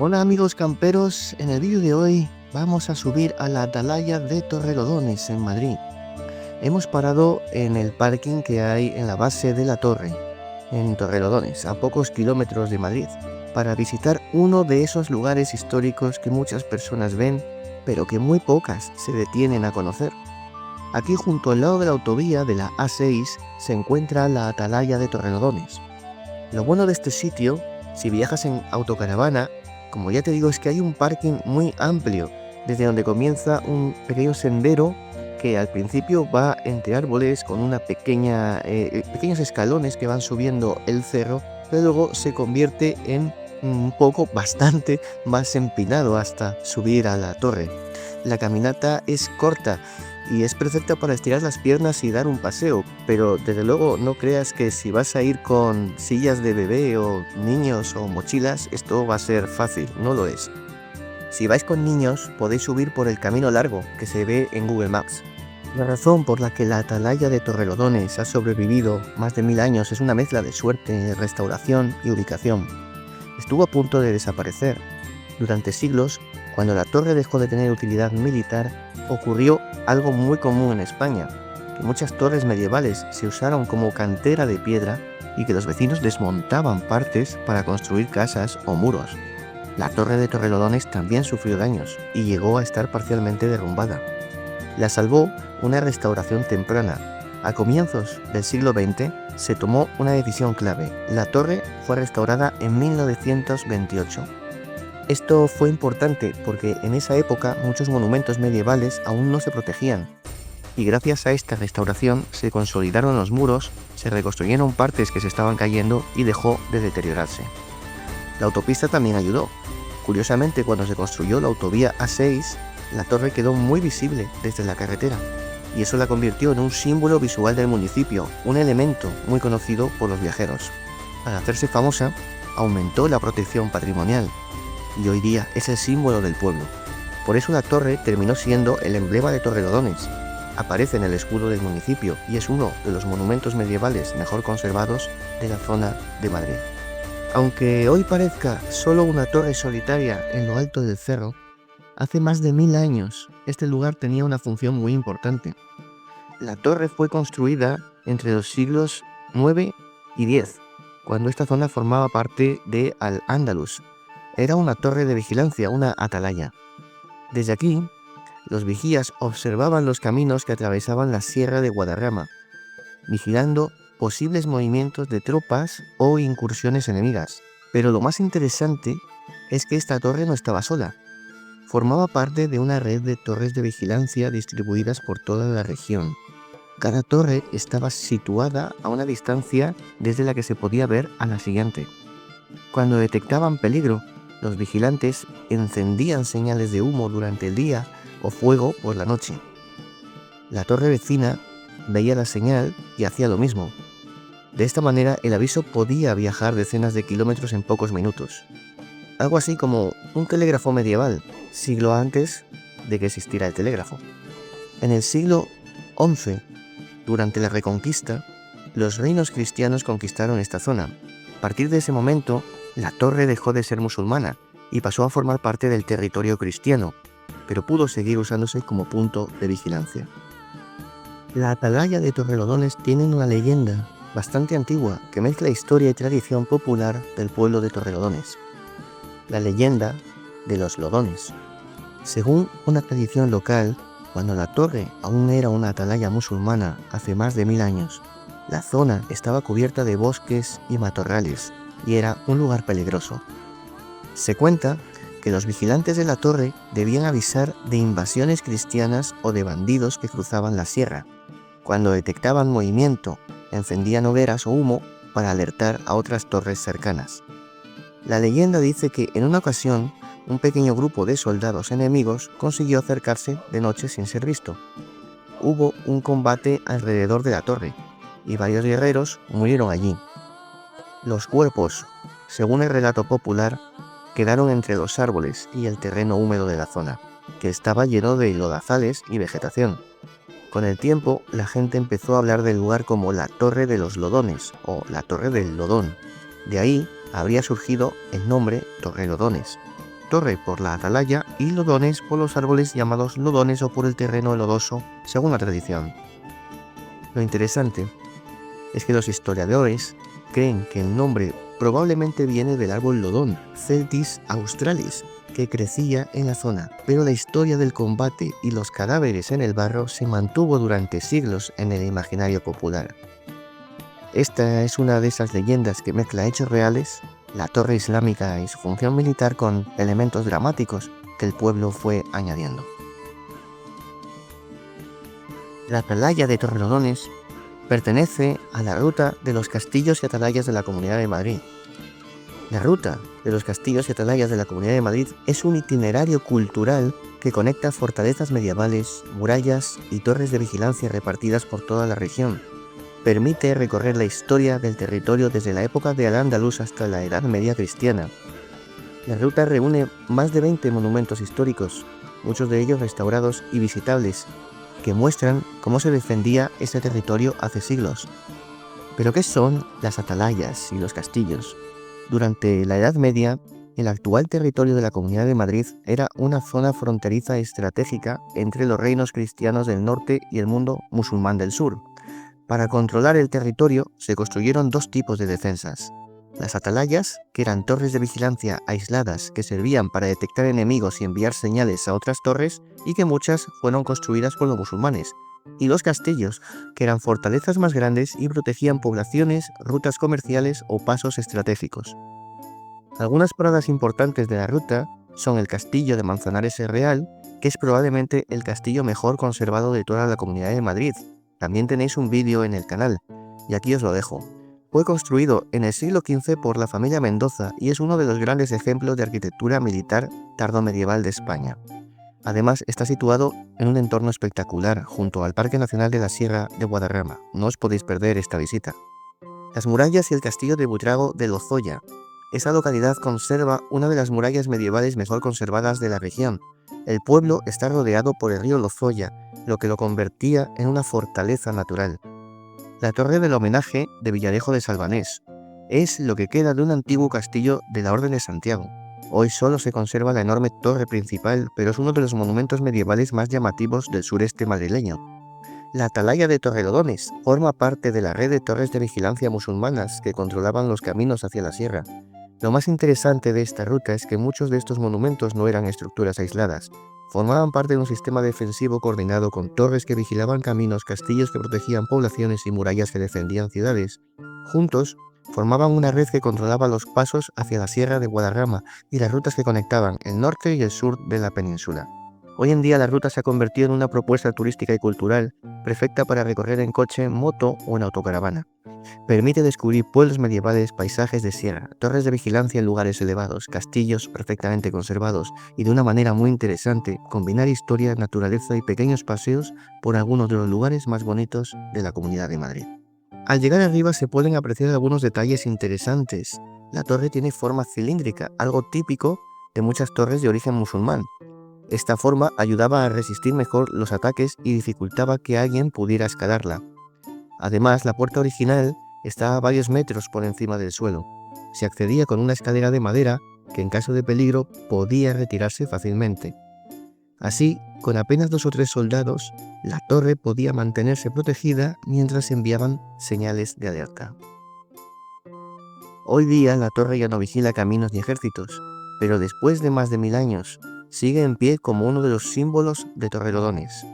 Hola amigos camperos, en el vídeo de hoy vamos a subir a la atalaya de Torrelodones en Madrid. Hemos parado en el parking que hay en la base de la torre, en Torrelodones, a pocos kilómetros de Madrid, para visitar uno de esos lugares históricos que muchas personas ven, pero que muy pocas se detienen a conocer. Aquí junto al lado de la autovía de la A6 se encuentra la atalaya de Torrelodones. Lo bueno de este sitio, si viajas en autocaravana, como ya te digo, es que hay un parking muy amplio, desde donde comienza un pequeño sendero que al principio va entre árboles con una pequeños escalones que van subiendo el cerro, pero luego se convierte en bastante más empinado hasta subir a la torre. La caminata es corta y es perfecta para estirar las piernas y dar un paseo, pero desde luego no creas que si vas a ir con sillas de bebé o niños o mochilas, esto va a ser fácil, no lo es. Si vais con niños, podéis subir por el camino largo que se ve en Google Maps. La razón por la que la atalaya de Torrelodones ha sobrevivido más de 1000 años es una mezcla de suerte, restauración y ubicación. Estuvo a punto de desaparecer. Durante siglos, cuando la torre dejó de tener utilidad militar, ocurrió algo muy común en España, que muchas torres medievales se usaron como cantera de piedra y que los vecinos desmontaban partes para construir casas o muros. La torre de Torrelodones también sufrió daños y llegó a estar parcialmente derrumbada. La salvó una restauración temprana. A comienzos del siglo XX se tomó una decisión clave. La torre fue restaurada en 1928. Esto fue importante porque en esa época muchos monumentos medievales aún no se protegían, y gracias a esta restauración se consolidaron los muros, se reconstruyeron partes que se estaban cayendo y dejó de deteriorarse. La autopista también ayudó. Curiosamente, cuando se construyó la autovía A6, la torre quedó muy visible desde la carretera, y eso la convirtió en un símbolo visual del municipio, un elemento muy conocido por los viajeros. Al hacerse famosa, aumentó la protección patrimonial, y hoy día es el símbolo del pueblo. Por eso la torre terminó siendo el emblema de Torrelodones. Aparece en el escudo del municipio y es uno de los monumentos medievales mejor conservados de la zona de Madrid. Aunque hoy parezca solo una torre solitaria en lo alto del cerro, hace más de 1000 años este lugar tenía una función muy importante. La torre fue construida entre los siglos IX y X, cuando esta zona formaba parte de Al-Ándalus. Era una torre de vigilancia, una atalaya. Desde aquí, los vigías observaban los caminos que atravesaban la Sierra de Guadarrama, vigilando posibles movimientos de tropas o incursiones enemigas. Pero lo más interesante es que esta torre no estaba sola. Formaba parte de una red de torres de vigilancia distribuidas por toda la región. Cada torre estaba situada a una distancia desde la que se podía ver a la siguiente. Cuando detectaban peligro, los vigilantes encendían señales de humo durante el día o fuego por la noche. La torre vecina veía la señal y hacía lo mismo. De esta manera el aviso podía viajar decenas de kilómetros en pocos minutos. Algo así como un telégrafo medieval, siglo antes de que existiera el telégrafo. En el siglo XI, durante la Reconquista, los reinos cristianos conquistaron esta zona. A partir de ese momento, la torre dejó de ser musulmana y pasó a formar parte del territorio cristiano, pero pudo seguir usándose como punto de vigilancia. La atalaya de Torrelodones tiene una leyenda bastante antigua que mezcla historia y tradición popular del pueblo de Torrelodones. La leyenda de los Lodones. Según una tradición local, cuando la torre aún era una atalaya musulmana hace más de 1000 años, la zona estaba cubierta de bosques y matorrales y era un lugar peligroso. Se cuenta que los vigilantes de la torre debían avisar de invasiones cristianas o de bandidos que cruzaban la sierra. Cuando detectaban movimiento, encendían hogueras o humo para alertar a otras torres cercanas. La leyenda dice que en una ocasión, un pequeño grupo de soldados enemigos consiguió acercarse de noche sin ser visto. Hubo un combate alrededor de la torre y varios guerreros murieron allí. Los cuerpos, según el relato popular, quedaron entre los árboles y el terreno húmedo de la zona, que estaba lleno de lodazales y vegetación. Con el tiempo, la gente empezó a hablar del lugar como la Torre de los Lodones o la Torre del Lodón. De ahí habría surgido el nombre Torrelodones. torre por la atalaya y lodones por los árboles llamados lodones o por el terreno lodoso, según la tradición. Lo interesante es que los historiadores creen que el nombre probablemente viene del árbol lodón, Celtis australis, que crecía en la zona, pero la historia del combate y los cadáveres en el barro se mantuvo durante siglos en el imaginario popular. Esta es una de esas leyendas que mezcla hechos reales, la torre islámica y su función militar con elementos dramáticos que el pueblo fue añadiendo. La atalaya de Torrelodones pertenece a la ruta de los castillos y atalayas de la Comunidad de Madrid. La ruta de los castillos y atalayas de la Comunidad de Madrid es un itinerario cultural que conecta fortalezas medievales, murallas y torres de vigilancia repartidas por toda la región. Permite recorrer la historia del territorio desde la época de Al-Ándalus hasta la Edad Media cristiana. La ruta reúne más de 20 monumentos históricos, muchos de ellos restaurados y visitables, que muestran cómo se defendía este territorio hace siglos. ¿Pero qué son las atalayas y los castillos? Durante la Edad Media, el actual territorio de la Comunidad de Madrid era una zona fronteriza estratégica entre los reinos cristianos del norte y el mundo musulmán del sur. Para controlar el territorio se construyeron dos tipos de defensas. Las atalayas, que eran torres de vigilancia aisladas que servían para detectar enemigos y enviar señales a otras torres, y que muchas fueron construidas por los musulmanes, y los castillos, que eran fortalezas más grandes y protegían poblaciones, rutas comerciales o pasos estratégicos. Algunas paradas importantes de la ruta son el castillo de Manzanares el Real, que es probablemente el castillo mejor conservado de toda la Comunidad de Madrid. También tenéis un vídeo en el canal, y aquí os lo dejo. Fue construido en el siglo XV por la familia Mendoza y es uno de los grandes ejemplos de arquitectura militar tardomedieval de España. Además, está situado en un entorno espectacular, junto al Parque Nacional de la Sierra de Guadarrama. No os podéis perder esta visita. Las murallas y el castillo de Buitrago de Lozoya. Esta localidad conserva una de las murallas medievales mejor conservadas de la región. El pueblo está rodeado por el río Lozoya, lo que lo convertía en una fortaleza natural. La torre del homenaje de Villarejo de Salvanés es lo que queda de un antiguo castillo de la Orden de Santiago. Hoy solo se conserva la enorme torre principal, pero es uno de los monumentos medievales más llamativos del sureste madrileño. La atalaya de Torrelodones forma parte de la red de torres de vigilancia musulmanas que controlaban los caminos hacia la sierra. Lo más interesante de esta ruta es que muchos de estos monumentos no eran estructuras aisladas. Formaban parte de un sistema defensivo coordinado con torres que vigilaban caminos, castillos que protegían poblaciones y murallas que defendían ciudades. Juntos, formaban una red que controlaba los pasos hacia la Sierra de Guadarrama y las rutas que conectaban el norte y el sur de la península. Hoy en día la ruta se ha convertido en una propuesta turística y cultural perfecta para recorrer en coche, moto o en autocaravana. Permite descubrir pueblos medievales, paisajes de sierra, torres de vigilancia en lugares elevados, castillos perfectamente conservados y de una manera muy interesante combinar historia, naturaleza y pequeños paseos por algunos de los lugares más bonitos de la Comunidad de Madrid. Al llegar arriba se pueden apreciar algunos detalles interesantes. La torre tiene forma cilíndrica, algo típico de muchas torres de origen musulmán. Esta forma ayudaba a resistir mejor los ataques y dificultaba que alguien pudiera escalarla. Además, la puerta original está a varios metros por encima del suelo. Se accedía con una escalera de madera que en caso de peligro podía retirarse fácilmente. Así, con apenas 2 o 3 soldados, la torre podía mantenerse protegida mientras se enviaban señales de alerta. Hoy día la torre ya no vigila caminos ni ejércitos, pero después de más de 1000 años, sigue en pie como uno de los símbolos de Torrelodones.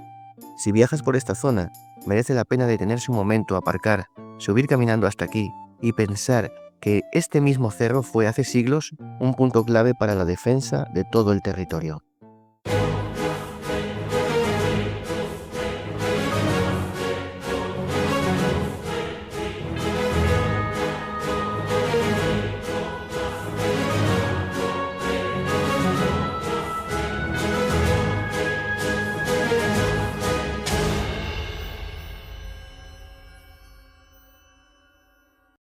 Si viajas por esta zona, merece la pena detenerse un momento, aparcar, subir caminando hasta aquí y pensar que este mismo cerro fue hace siglos un punto clave para la defensa de todo el territorio.